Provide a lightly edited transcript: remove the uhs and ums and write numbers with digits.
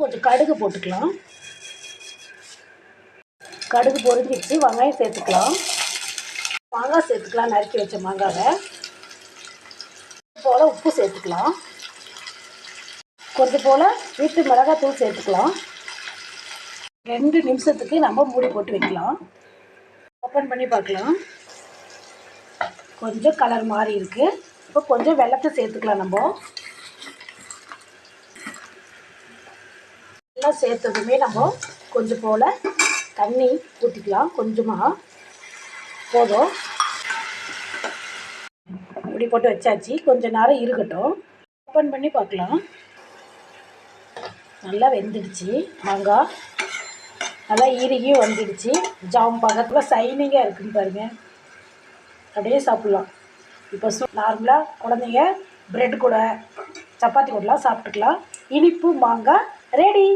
கொஞ்சம் கடுகு போட்டுக்கலாம். கடுகு பொரிஞ்சிடுச்சு. வெங்காயம் சேர்த்துக்கலாம். மாங்காய் சேர்த்துக்கலாம். நறுக்கி வச்ச மாங்காவை போல் உப்பு சேர்த்துக்கலாம். கொஞ்சம் போல் வீட்டு மிளகாத்தூள் சேர்த்துக்கலாம். 2 நிமிஷத்துக்கு நம்ம மூடி போட்டு வைக்கலாம். ஓப்பன் பண்ணி பார்க்கலாம். கொஞ்சம் கலர் மாறி இருக்குது. இப்போ கொஞ்சம் வெல்லத்தை சேர்த்துக்கலாம். நம்ம எல்லாம் சேர்த்ததுமே நம்ம கொஞ்சம் போல் தண்ணி ஊற்றிக்கலாம். கொஞ்சமாக போதும். இப்படி போட்டு வச்சாச்சு. கொஞ்சம் நேரம் இருக்கட்டும். ஓப்பன் பண்ணி பார்க்கலாம். நல்லா வெந்துடுச்சு. மாங்காய் நல்லா இறுகியும் வந்துடுச்சு. ஜாம் பக்கத்தில் சைனிங்காக இருக்குன்னு பாருங்கள். அப்படியே சாப்பிட்லாம். இப்போ நார்மலாக குழந்தைங்க ப்ரெட் கூட சப்பாத்தி கூடலாம் சாப்பிட்டுக்கலாம். இனிப்பு மாங்காய் ரெடி.